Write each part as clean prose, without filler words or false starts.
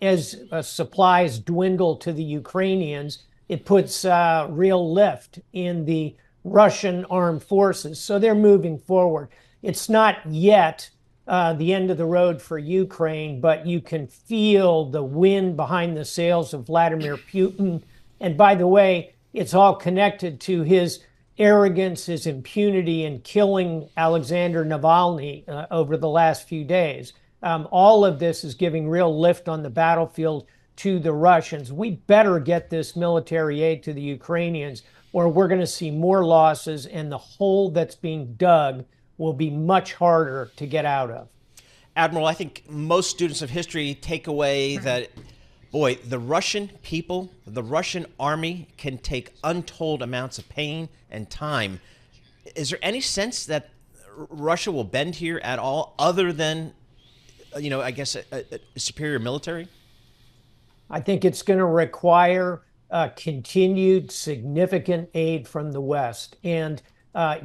as supplies dwindle to the Ukrainians, it puts real lift in the Russian armed forces. So they're moving forward. It's not yet the end of the road for Ukraine, but you can feel the wind behind the sails of Vladimir Putin. And by the way, it's all connected to his arrogance, his impunity in killing Alexander Navalny over the last few days. All of this is giving real lift on the battlefield to the Russians. We better get this military aid to the Ukrainians, or we're going to see more losses, and the hole that's being dug will be much harder to get out of. Admiral, I think most students of history take away that, boy, the Russian people, the Russian army can take untold amounts of pain and time. Is there any sense that Russia will bend here at all, other than, I guess, a superior military? I think it's going to require continued significant aid from the West. And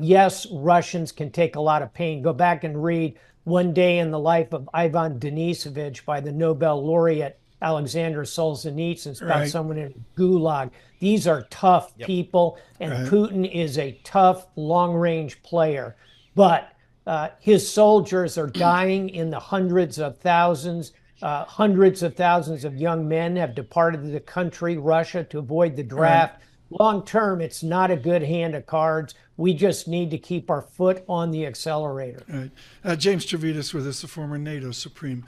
yes, Russians can take a lot of pain. Go back and read One Day in the Life of Ivan Denisovich by the Nobel laureate Alexander Solzhenitsyn. It's about someone in a gulag. These are tough people, and Putin is a tough, long-range player. But his soldiers are dying in the hundreds of thousands. Hundreds of thousands of young men have departed the country, Russia, to avoid the draft. Long term, it's not a good hand of cards. We just need to keep our foot on the accelerator. James Stavridis with us, the former NATO Supreme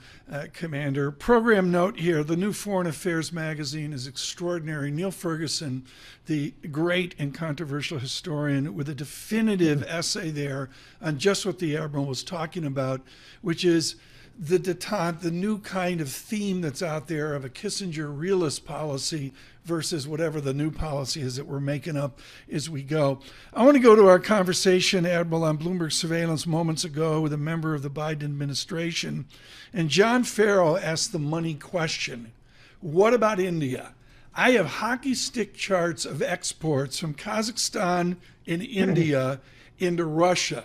Commander. Program note here, the new Foreign Affairs magazine is extraordinary. Neil Ferguson, the great and controversial historian, with a definitive essay there on just what the Admiral was talking about, which is the detente, the new kind of theme that's out there of a Kissinger realist policy versus whatever the new policy is that we're making up as we go. I want to go to our conversation, Admiral, on Bloomberg Surveillance moments ago with a member of the Biden administration. And John Farrell asked the money question. What about India? I have hockey stick charts of exports from Kazakhstan and India into Russia.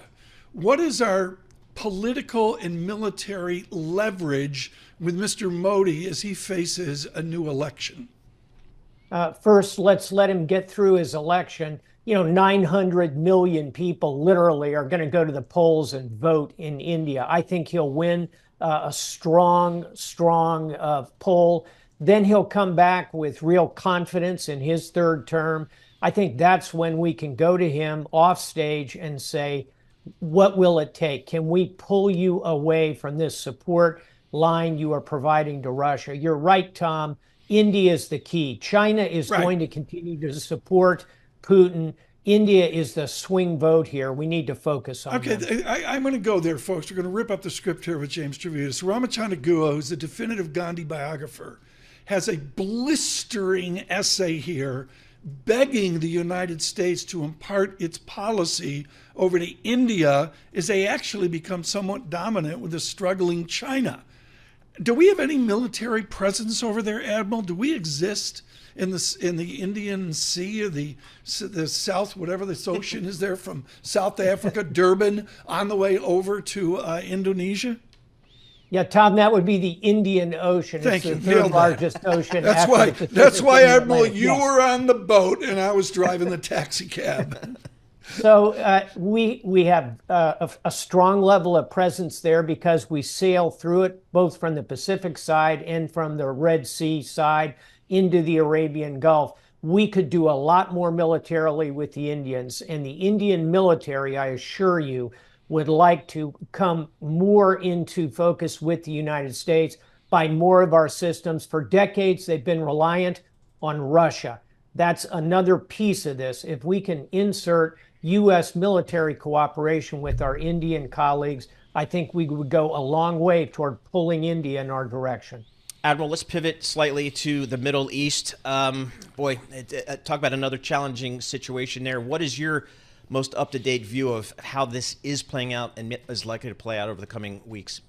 What is our political and military leverage with Mr. Modi as he faces a new election? First, let's let him get through his election. 900 million people literally are going to go to the polls and vote in India. I think he'll win a strong poll. Then he'll come back with real confidence in his third term. I think that's when we can go to him off stage and say, what will it take? Can we pull you away from this support line you are providing to Russia? You're right, Tom. India is the key. China is going to continue to support Putin. India is the swing vote here. We need to focus on them. I'm going to go there, folks. We're going to rip up the script here with James Stavridis. Ramachandra Guha, who's the definitive Gandhi biographer, has a blistering essay here begging the United States to impart its policy over to India as they actually become somewhat dominant with a struggling China. Do we have any military presence over there, Admiral? Do we exist in the Indian Sea or the South, whatever this ocean is there, from South Africa, Durban, on the way over to Indonesia? Yeah, Tom, that would be the Indian Ocean. Thank you. It's the third largest ocean. That's why, Admiral, you were on the boat and I was driving the taxi cab. So we have a strong level of presence there because we sail through it both from the Pacific side and from the Red Sea side into the Arabian Gulf. We could do a lot more militarily with the Indians, and the Indian military, I assure you, would like to come more into focus with the United States, buy more of our systems. For decades, they've been reliant on Russia. That's another piece of this. If we can insert U.S. military cooperation with our Indian colleagues, I think we would go a long way toward pulling India in our direction. Admiral, let's pivot slightly to the Middle East. Talk about another challenging situation there. What is your most up-to-date view of how this is playing out and is likely to play out over the coming weeks?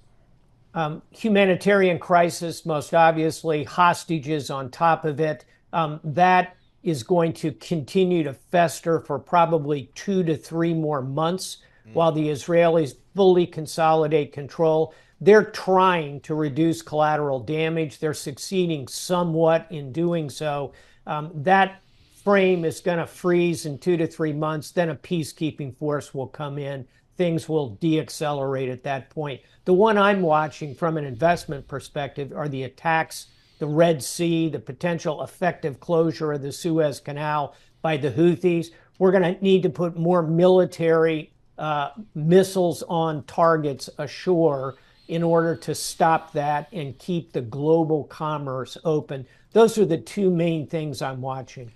Humanitarian crisis, most obviously, hostages on top of it. That is going to continue to fester for probably 2 to 3 more months while the Israelis fully consolidate control. they're trying to reduce collateral damage. They're succeeding somewhat in doing so. That frame is going to freeze in 2 to 3 months. Then a peacekeeping force will come in. Things will deaccelerate at that point. The one I'm watching from an investment perspective are the attacks, the Red Sea, the potential effective closure of the Suez Canal by the Houthis. We're going to need to put more military missiles on targets ashore in order to stop that and keep the global commerce open. Those are the two main things I'm watching.